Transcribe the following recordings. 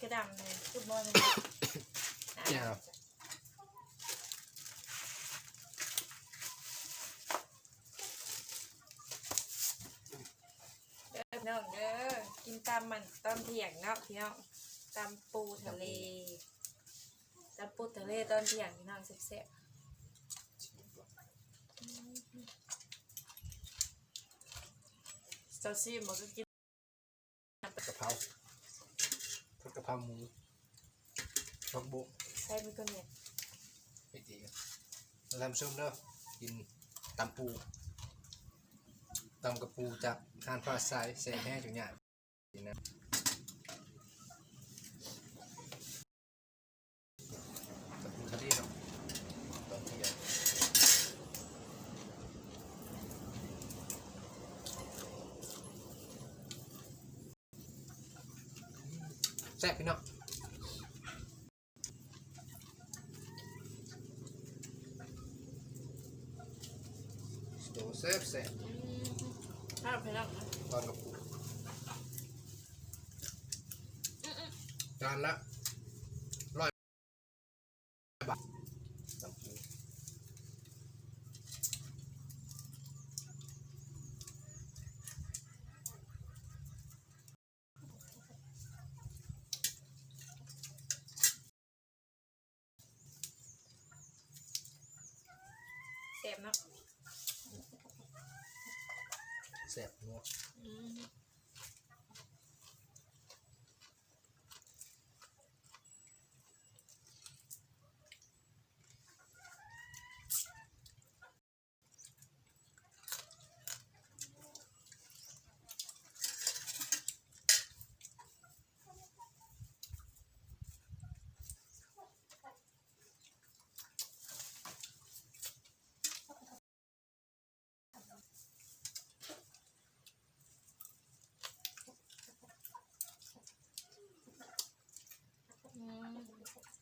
ระดำเลยจุบบอลเลยเนี่ยน้องเด้อกินตำมันตอนเที่ยงเนาะพี่น้องตำปูทะเลตอนเที่ยงพี่น้องแซ่บๆเจ้าซีมันก็กินกะเพราผัดกะเพราหมูผักบุ้งใส่ไปก่อนเนี่ยไม่ดีเราทำส้มเด้อกินตำปูตำกระปูจากทานฟ้าทรายแซ่แห้งถึงเนี่ยนี่นะตำปูทะเลเนาะตอนเที่ยงแซ่บพี่น้องโตแซ่บแซ่บข้าวพี่น้องตอนกับปูจานละ100 บาทตำปูแซ่บเนาะแซ่บนัว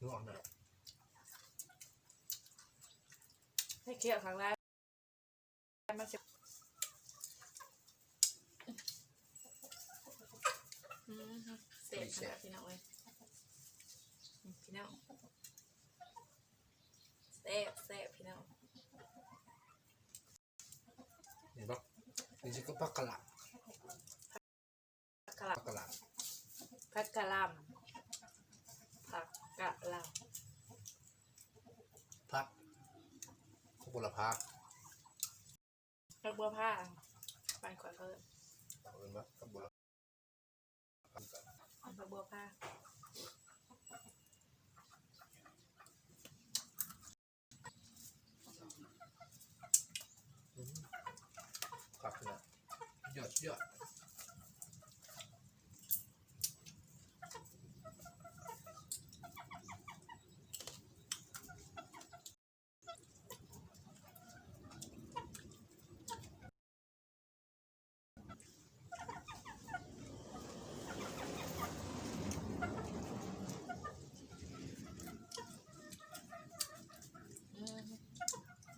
นัวหน่อยให้เคี่ยวครั้งแรกมันจะเสร็จขนาดพี่น้องเลยพี่น้องแซ่บพี่น้องเห็นปะนี่จะก็ผักกะหล่ำผักกะหล่ำผักกะหล่ำผักบุรพาผักบัวผ้าปานขวดเพิ่มเอาเป็นว่าผักบุรพาผักบัวผ้าผักนะยอด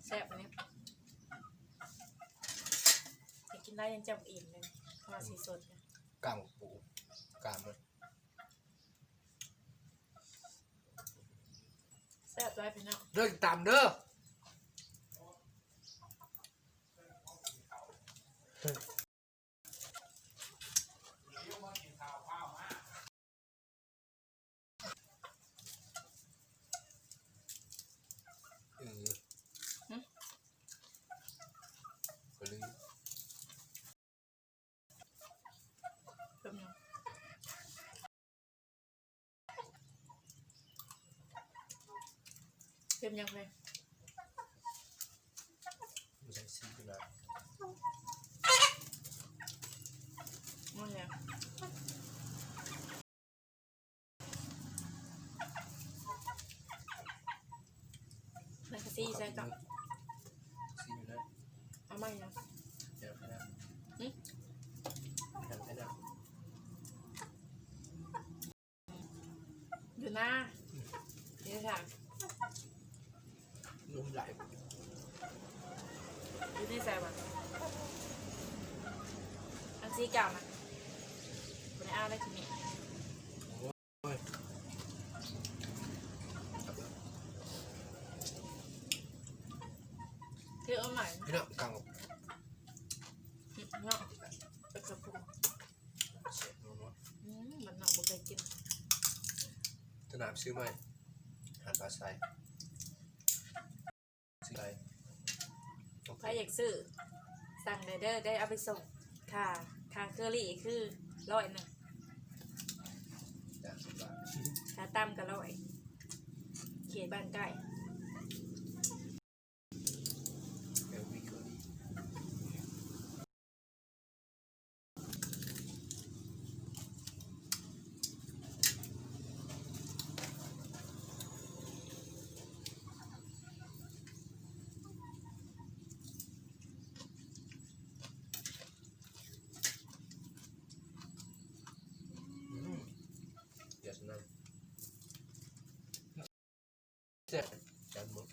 แซ่บอันนี้กินได้ยังจำอิ่มเลยมาสีสดกล้ามปูกล้ามเลยแซ่บได้พี่น้องเลิกตามเด้อเค็มยังไงไม่ใช่ซีก็ได้มันเนี่ยมันก็ซีใส่กับซีอยู่นะเอาไม่นะเดี๋ยวให้นะอยู่หน้าเดี๋ยวค่ะนุ่มไหลอยู่ที่ใส่บ้างอันซีเก่ามันคุณเอาได้ทีนี้ พี่น้องกัง เนาะไปกระปุก เสร็จแล้วเนาะ มันเนาะบ่เคยกิน สนามซื้อไหมหาดปลาไซซื้ออะไร ใครอยากซื้อสั่งเด้อได้เอาไปส่งค่ะเคอรี่คือ100 จาก10 บาท ถ้าตำก็100เขตบ้านใกล้ เอลวิเคอรี่เดี๋ยวนั้นเสร็จจานหมด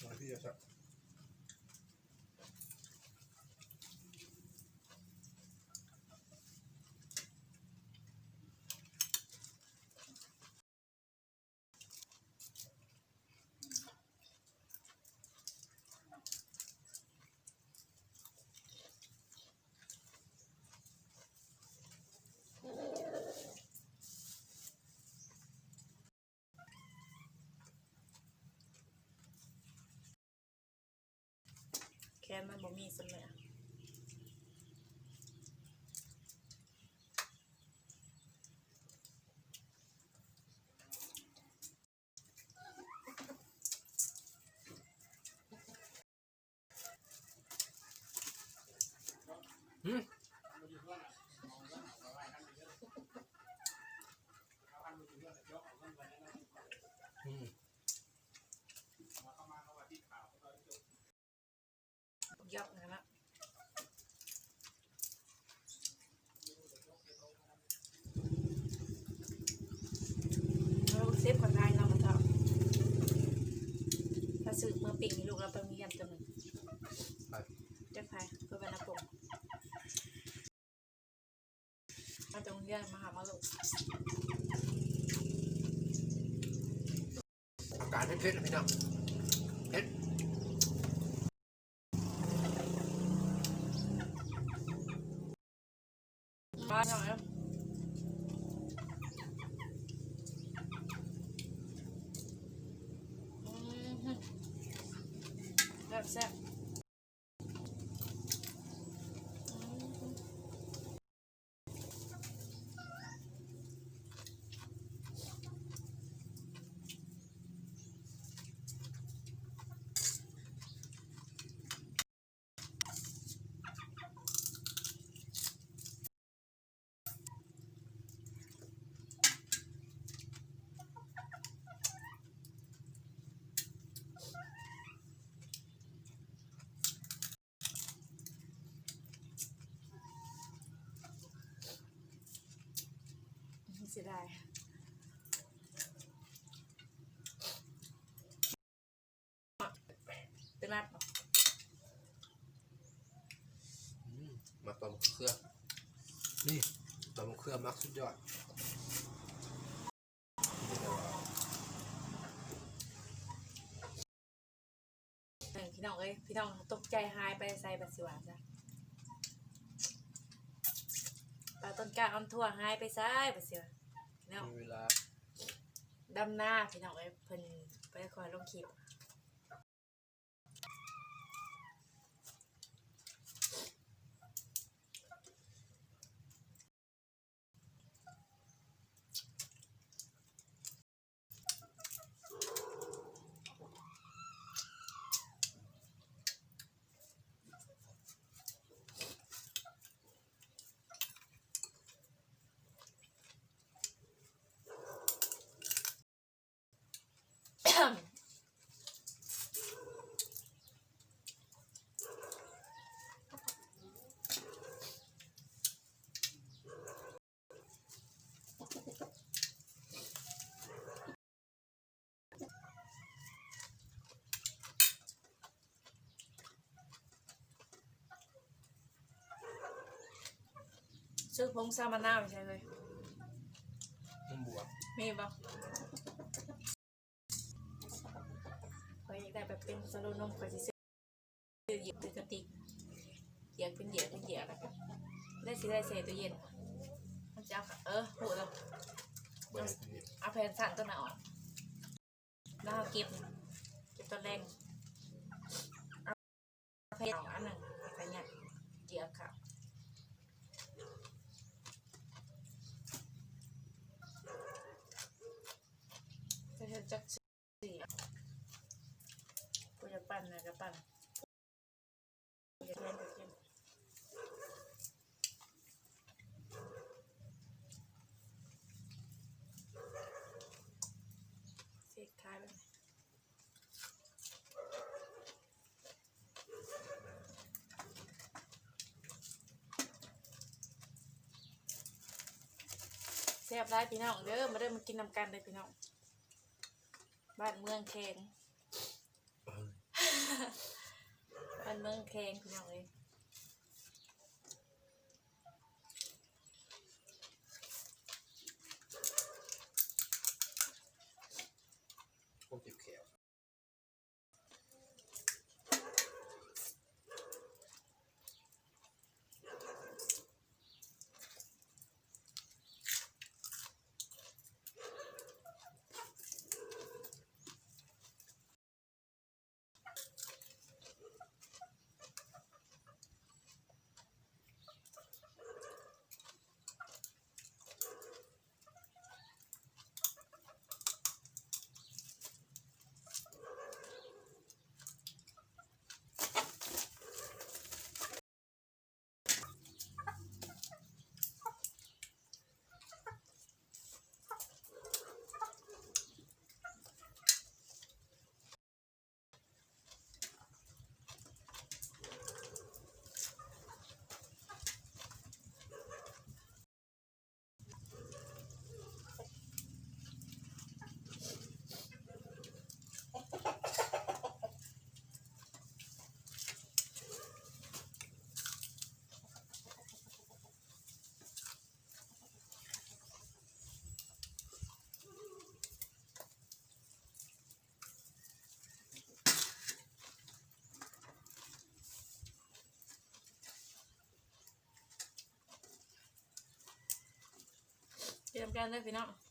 มาพี่จะสักแค่มันบ่มีเสมอเยอะนะเราเซฟคนไทยเนาะมันก็ถ้าซื้อเมื่อปีนี้ลูกเราไปมียำตัวหนึ่ง ไป จะใครเพื่อเป็นนักปงมาตรงเรียนมาหามาลูก อากาศเผ็ดๆนะพี่น้องเผ็ด มาหน่อยแซ่บเสียดายเป็นนัด มาตำเครือนี่ตำเครือมักสุดยอดพี่น้องเอ้ยพี่น้องตกใจหายไปใส่บัตรสิวาจ้ะปลาต้นกล้าออนทั่วหายไปใส่บัตรสิวาเนาะ มีเวลา ดำหน้าพี่น้องเอ้ยเพิ่นไปคอยลงคลิปซื้อผงซามะนาวไม่ใช่เลย มีบ่พออยากได้แบบเป็นสโลนมก็สิซื้อเหยียบเป็นกระติกเหยียบเป็นเหยียบแล้วก็ได้สิได้เศษตู้เย็นมันจะโหแล้ว เบิร์ดนี่ เอาแผ่นสั่นตัวหนาออกแล้วเอาเก็บตัวแรงเอาแผ่นอันหนึ่งไปเนี่ยเกี่ยวค่ะจะจักสีกูจะปั่นนะจะปั่นกูจะเล่นจะกินเสกท้ายไปแซ่บได้พี่น้องเด้อมาเริ่มมากินน้ำกันเลยพี่น้องบ้านเมืองแข็งบ้านเมืองแข็งพี่น้องเลย พวกเจ็บแขวเตรียมกันเลยพี่น้อง